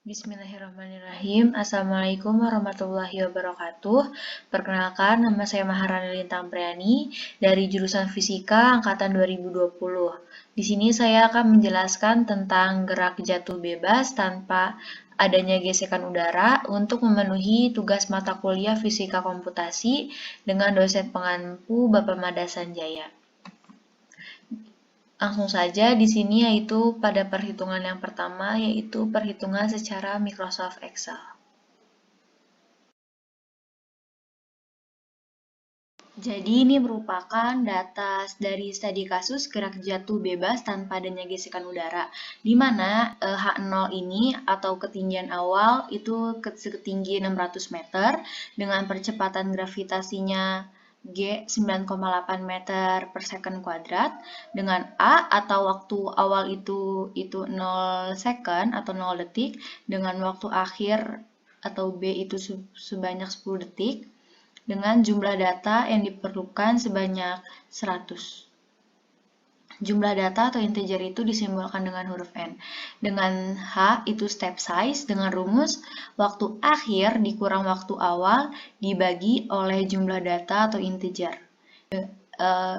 Bismillahirrahmanirrahim. Assalamualaikum warahmatullahi wabarakatuh. Perkenalkan, nama saya Maharani Lintang Priani dari jurusan Fisika Angkatan 2020. Di sini saya akan menjelaskan tentang gerak jatuh bebas tanpa adanya gesekan udara untuk memenuhi tugas mata kuliah Fisika Komputasi dengan dosen pengampu Bapak Mada Sanjaya. Langsung saja di sini yaitu pada perhitungan yang pertama yaitu perhitungan secara Microsoft Excel. Jadi ini merupakan data dari studi kasus gerak jatuh bebas tanpa adanya gesekan udara, di mana H0 ini atau ketinggian awal itu setinggi 600 meter dengan percepatan gravitasinya G 9,8 meter per second kuadrat, dengan A atau waktu awal itu 0 second atau 0 detik, dengan waktu akhir atau B itu sebanyak 10 detik, dengan jumlah data yang diperlukan sebanyak 100. Jumlah data atau integer itu disimbolkan dengan huruf N. Dengan H itu step size dengan rumus waktu akhir dikurang waktu awal dibagi oleh jumlah data atau integer.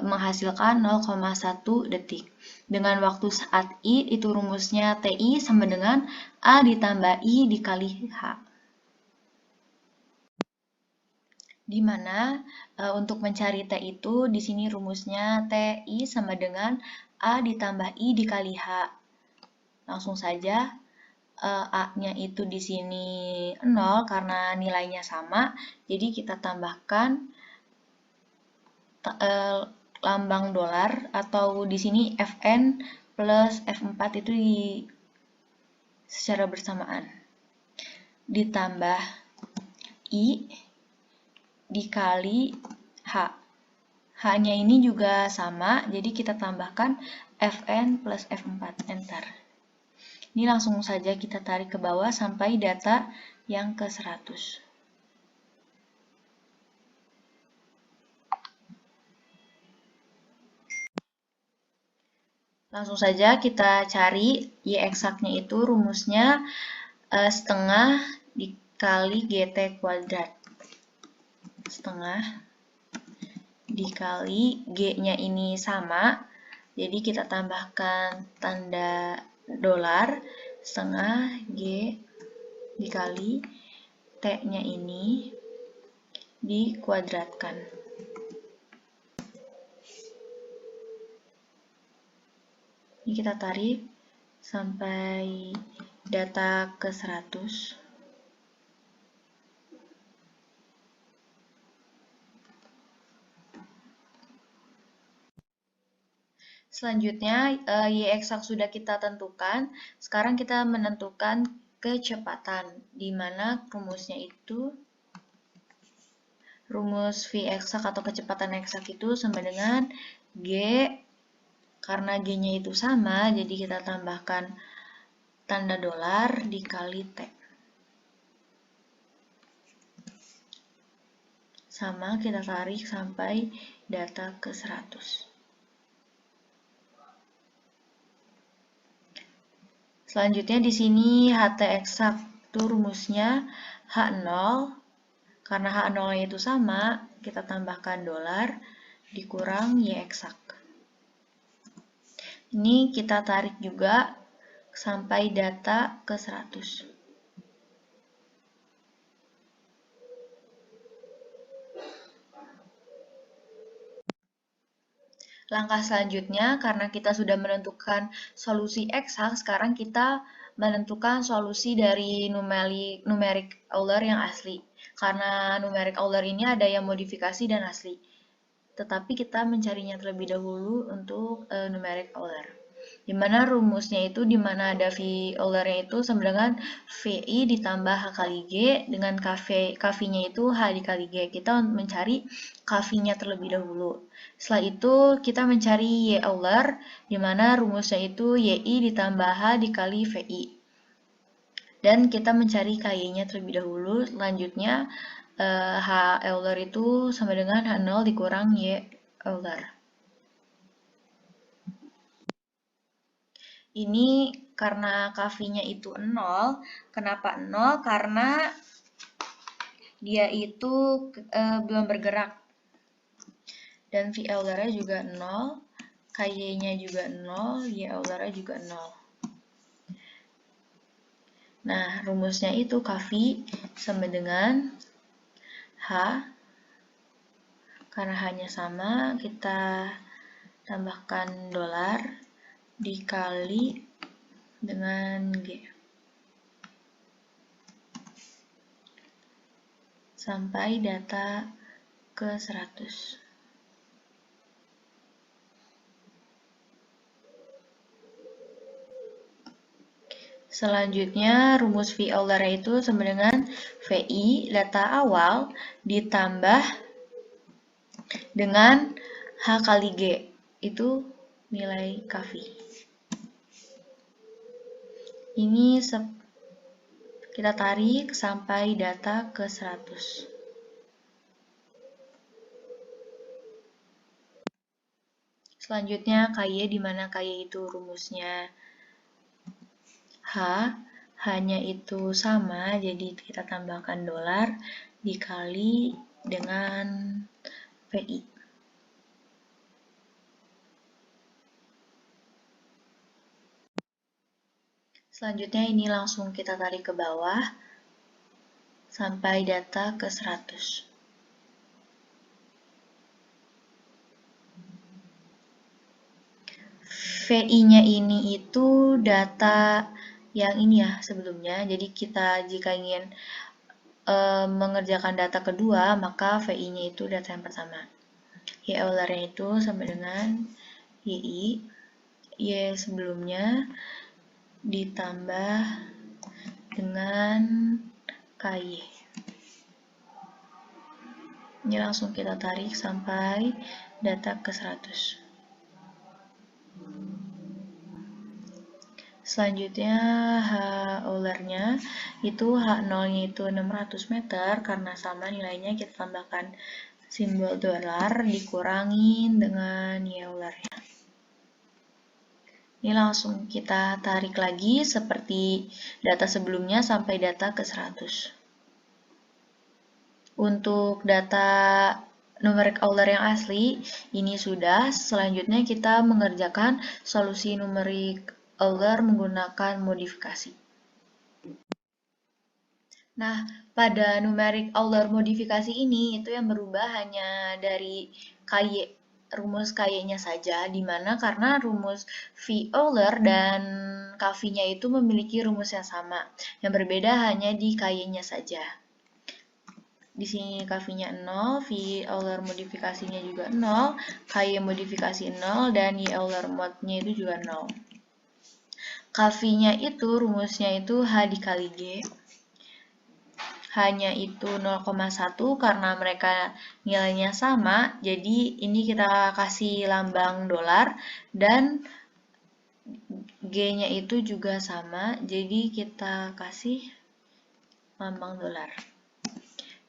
Menghasilkan 0,1 detik. Dengan waktu saat I itu rumusnya TI sama dengan A ditambah I dikali H. Di mana untuk mencari T itu di sini rumusnya TI sama dengan A ditambah I dikali H. Langsung saja A-nya itu di sini 0 karena nilainya sama, jadi kita tambahkan lambang dolar atau di sini Fn plus F4 itu secara bersamaan. Ditambah I dikali H. H-nya ini juga sama, jadi kita tambahkan Fn plus F4, enter. Ini langsung saja kita tarik ke bawah sampai data yang ke 100. Langsung saja kita cari Y eksaknya itu rumusnya setengah dikali GT kuadrat. Setengah dikali G-nya ini sama, jadi kita tambahkan tanda dolar, setengah G dikali T-nya ini dikuadratkan. Ini kita tarik sampai data ke 100. Selanjutnya, Y eksak sudah kita tentukan. Sekarang kita menentukan kecepatan, di mana rumusnya itu rumus V eksak atau kecepatan eksak itu sama dengan G, karena G-nya itu sama, jadi kita tambahkan tanda dolar dikali T. Sama, kita tarik sampai data ke 100. Selanjutnya di sini HT eksak itu rumusnya H0, karena H0 itu sama, kita tambahkan dolar dikurang Y eksak. Ini kita tarik juga sampai data ke 100. Langkah selanjutnya, karena kita sudah menentukan solusi eksak, sekarang kita menentukan solusi dari numeric Euler yang asli. Karena numeric Euler ini ada yang modifikasi dan asli. Tetapi kita mencarinya terlebih dahulu untuk numeric Euler. Di mana rumusnya itu, di mana ada V Euler-nya itu sama dengan VI ditambah H kali G, dengan KV-nya itu H dikali G. Kita mencari KV-nya terlebih dahulu. Setelah itu kita mencari Y Euler, di mana rumusnya itu YI ditambah H dikali VI. Dan kita mencari KY-nya terlebih dahulu. Selanjutnya H Euler itu sama dengan H0 dikurang Y Euler. Ini karena Kv-nya itu 0. Kenapa 0? Karena dia itu belum bergerak. Dan V Euler-nya juga 0, KY-nya juga 0, Y Euler-nya juga 0. Nah, rumusnya itu Kv sama dengan H. Karena hanya sama, kita tambahkan dolar dikali dengan G. Sampai data ke 100. Selanjutnya, rumus V Euler itu sama dengan VI, data awal, ditambah dengan H kali G. Itu nilai Kv. Ini kita tarik sampai data ke 100. Selanjutnya KY, di mana KY itu rumusnya H, H-nya itu sama, jadi kita tambahkan dolar dikali dengan VI. Selanjutnya ini langsung kita tarik ke bawah sampai data ke 100. VI-nya ini itu data yang ini ya sebelumnya. Jadi kita jika ingin mengerjakan data kedua, maka VI-nya itu data yang pertama. Y Euler-nya itu sama dengan YI, Y sebelumnya ditambah dengan KY. Ini langsung kita tarik sampai data ke 100. Selanjutnya H Euler-nya itu H0-nya itu 600 meter, karena sama nilainya kita tambahkan simbol dolar dikurangin dengan Y Euler-nya. Ini langsung kita tarik lagi seperti data sebelumnya sampai data ke 100. Untuk data numerik Euler yang asli, ini sudah. Selanjutnya kita mengerjakan solusi numerik Euler menggunakan modifikasi. Nah, pada numerik Euler modifikasi ini, itu yang berubah hanya dari KY, rumus KY-nya saja, di mana karena rumus V Euler dan Kv-nya itu memiliki rumus yang sama. Yang berbeda hanya di KY-nya saja. Di sini Kv-nya 0, V Euler modifikasinya juga 0, KY modifikasi 0, dan Y Euler mod-nya itu juga 0. Kv-nya itu rumusnya itu H dikali G. H-nya itu 0,1 karena mereka nilainya sama, jadi ini kita kasih lambang dolar, dan G-nya itu juga sama, jadi kita kasih lambang dolar.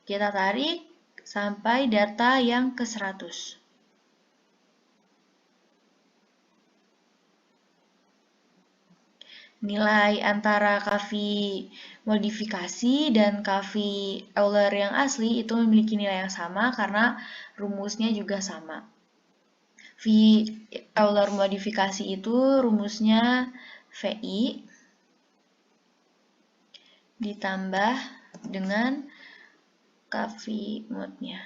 Kita tarik sampai data yang ke 100. Nilai antara Kv modifikasi dan Kv Euler yang asli itu memiliki nilai yang sama karena rumusnya juga sama. V Euler modifikasi itu rumusnya VI ditambah dengan Kv mod-nya.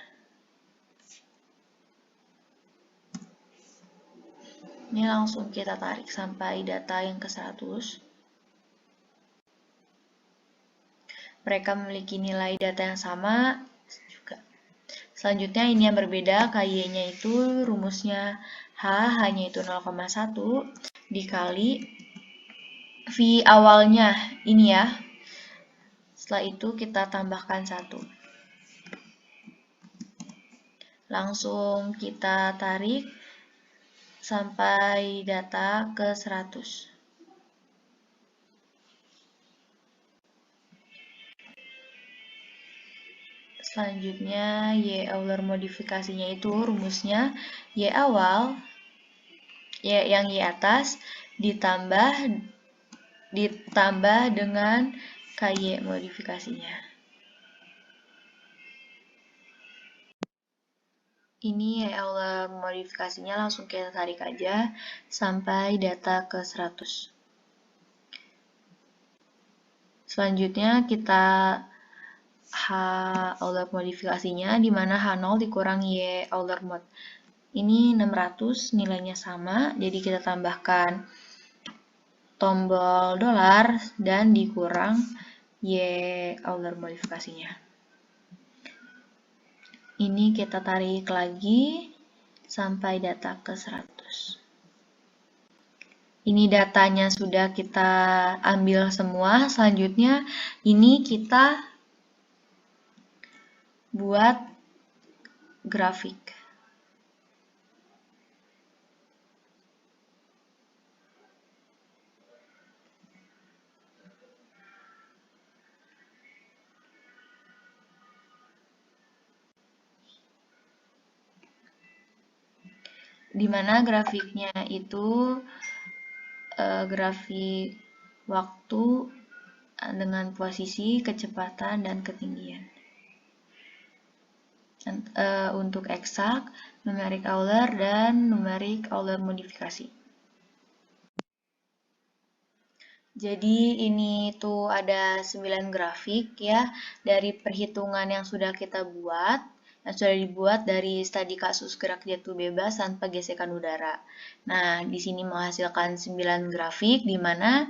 Ini langsung kita tarik sampai data yang ke 100. Mereka memiliki nilai data yang sama juga. Selanjutnya ini yang berbeda, KY-nya itu rumusnya H-nya itu 0,1 dikali V awalnya ini ya. Setelah itu kita tambahkan 1. Langsung kita tarik sampai data ke 100. Selanjutnya, Y Euler modifikasinya itu rumusnya Y awal, Y yang Y atas, ditambah ditambah dengan KY modifikasinya. Ini Euler modifikasinya langsung kita tarik aja sampai data ke 100. Selanjutnya kita H Euler modifikasinya, di mana H0 dikurang Y Euler mod. Ini 600, nilainya sama, jadi kita tambahkan tombol dolar dan dikurang Y Euler modifikasinya. Ini kita tarik lagi sampai data ke 100. Ini datanya sudah kita ambil semua. Selanjutnya ini kita buat grafik. Di mana grafiknya itu grafik waktu dengan posisi, kecepatan, dan ketinggian. Untuk eksak, numerik Euler, dan numerik Euler modifikasi. Jadi ini tuh ada 9 grafik ya dari perhitungan yang sudah kita buat. Yang sudah dibuat dari studi kasus gerak jatuh bebas tanpa gesekan udara. Nah, di sini menghasilkan 9 grafik, di mana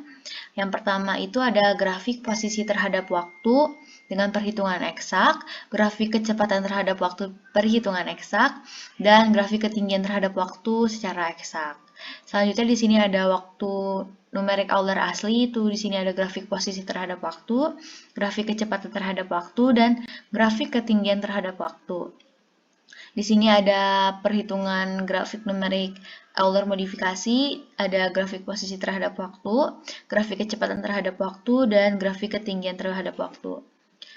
yang pertama itu ada grafik posisi terhadap waktu dengan perhitungan eksak, grafik kecepatan terhadap waktu perhitungan eksak, dan grafik ketinggian terhadap waktu secara eksak. Selanjutnya di sini ada waktu numerik Euler asli, itu di sini ada grafik posisi terhadap waktu, grafik kecepatan terhadap waktu, dan grafik ketinggian terhadap waktu. Di sini ada perhitungan grafik numerik Euler modifikasi, ada grafik posisi terhadap waktu, grafik kecepatan terhadap waktu, dan grafik ketinggian terhadap waktu.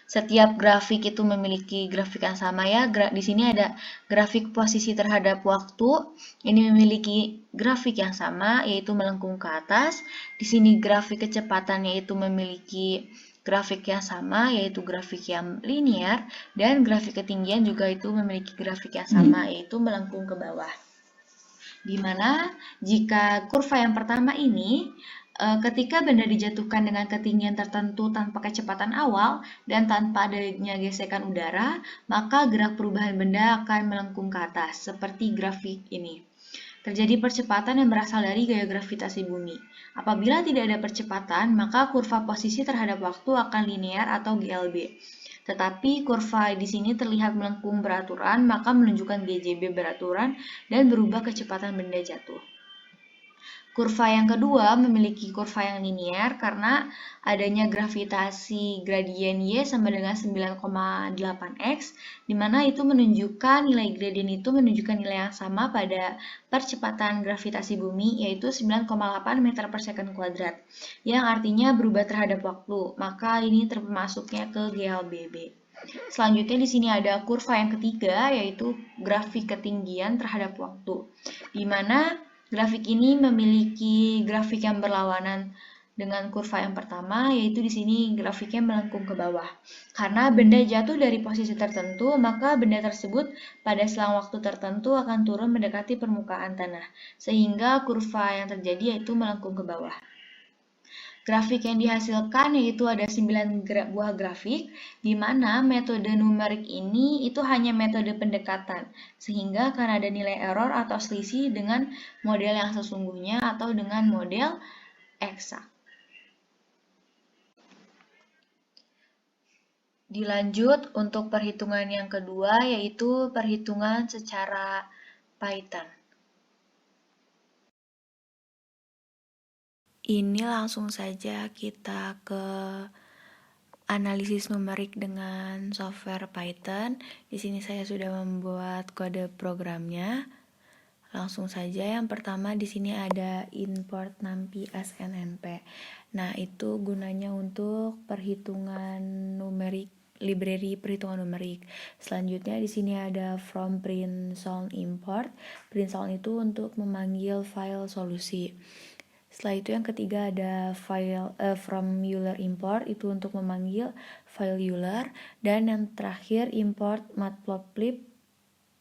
Setiap grafik itu memiliki grafik yang sama ya. Di sini ada grafik posisi terhadap waktu. Ini memiliki grafik yang sama, yaitu melengkung ke atas. Di sini grafik kecepatan yaitu memiliki grafik yang sama, yaitu grafik yang linear. Dan grafik ketinggian juga itu memiliki grafik yang sama, yaitu melengkung ke bawah. Dimana jika kurva yang pertama ini ketika benda dijatuhkan dengan ketinggian tertentu tanpa kecepatan awal dan tanpa adanya gesekan udara, maka gerak perubahan benda akan melengkung ke atas, seperti grafik ini. Terjadi percepatan yang berasal dari gaya gravitasi bumi. Apabila tidak ada percepatan, maka kurva posisi terhadap waktu akan linear atau GLB. Tetapi kurva di sini terlihat melengkung beraturan, maka menunjukkan GJB beraturan dan berubah kecepatan benda jatuh. Kurva yang kedua memiliki kurva yang linear karena adanya gravitasi gradien Y sama dengan 9,8x, di mana itu menunjukkan nilai gradien itu menunjukkan nilai yang sama pada percepatan gravitasi bumi, yaitu 9,8 meter per second kuadrat, yang artinya berubah terhadap waktu, maka ini termasuknya ke GLBB. Selanjutnya di sini ada kurva yang ketiga, yaitu grafik ketinggian terhadap waktu, di mana grafik ini memiliki grafik yang berlawanan dengan kurva yang pertama, yaitu di sini grafiknya melengkung ke bawah. Karena benda jatuh dari posisi tertentu, maka benda tersebut pada selang waktu tertentu akan turun mendekati permukaan tanah, sehingga kurva yang terjadi yaitu melengkung ke bawah. Grafik yang dihasilkan yaitu ada 9 buah grafik, di mana metode numerik ini itu hanya metode pendekatan, sehingga akan ada nilai error atau selisih dengan model yang sesungguhnya atau dengan model eksak. Dilanjut untuk perhitungan yang kedua, yaitu perhitungan secara Python. Ini langsung saja kita ke analisis numerik dengan software Python. Di sini saya sudah membuat kode programnya. Langsung saja yang pertama di sini ada import numpy SNNP. Nah, itu gunanya untuk perhitungan numerik, library perhitungan numerik. Selanjutnya di sini ada from print sound import. Print sound itu untuk memanggil file solusi. Setelah itu yang ketiga ada file from Euler import, itu untuk memanggil file Euler. Dan yang terakhir import matplotlib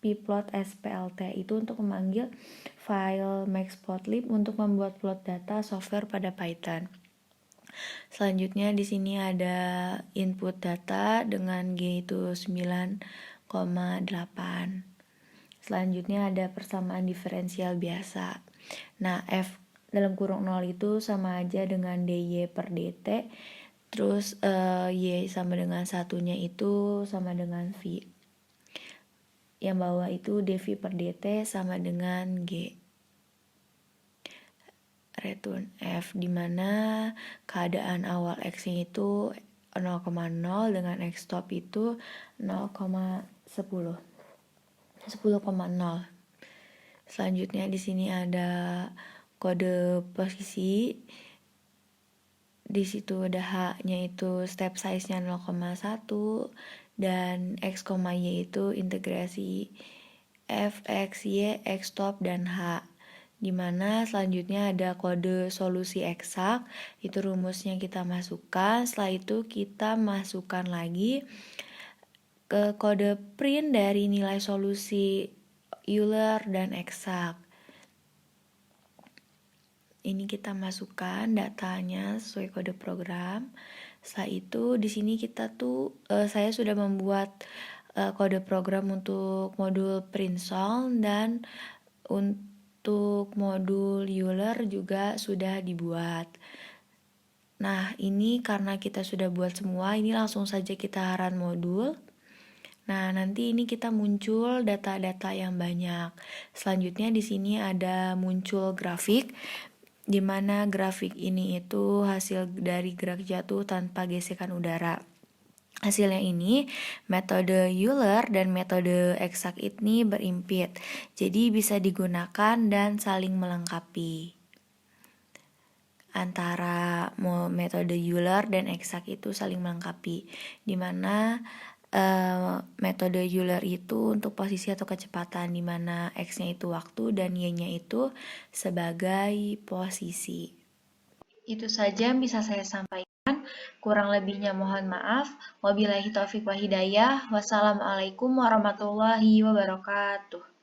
pplot splt, itu untuk memanggil file maxplotlib untuk membuat plot data software pada Python. Selanjutnya di sini ada input data dengan G itu 9,8. Selanjutnya ada persamaan diferensial biasa. Nah, F dalam kurung 0 itu sama aja dengan dy per dt. Terus y sama dengan satunya itu sama dengan v. Yang bawah itu dv per dt sama dengan g. Return f, dimana keadaan awal x-nya itu 0,0 dengan x stop itu 0,10. 10,0. Selanjutnya di sini ada kode posisi. Di situ ada h-nya itu step size-nya 0,1 dan x, y itu integrasi f, x, y, x stop dan h. Dimana selanjutnya ada kode solusi eksak, itu rumusnya kita masukkan. Setelah itu kita masukkan lagi ke kode print dari nilai solusi Euler dan eksak. Ini kita masukkan datanya sesuai kode program. Setelah itu di sini kita saya sudah membuat kode program untuk modul printsong dan untuk modul Euler juga sudah dibuat. Nah, ini karena kita sudah buat semua, ini langsung saja kita run modul. Nah, nanti ini kita muncul data-data yang banyak. Selanjutnya di sini ada muncul grafik, di mana grafik ini itu hasil dari gerak jatuh tanpa gesekan udara. Hasilnya ini, metode Euler dan metode eksak ini berimpit, jadi bisa digunakan dan saling melengkapi. Antara metode Euler dan eksak itu saling melengkapi, dimana metode Euler itu untuk posisi atau kecepatan, dimana X-nya itu waktu dan Y-nya itu sebagai posisi. Itu saja yang bisa saya sampaikan. Kurang lebihnya mohon maaf. Wabillahi taufiq wa hidayah. Wassalamualaikum warahmatullahi wabarakatuh.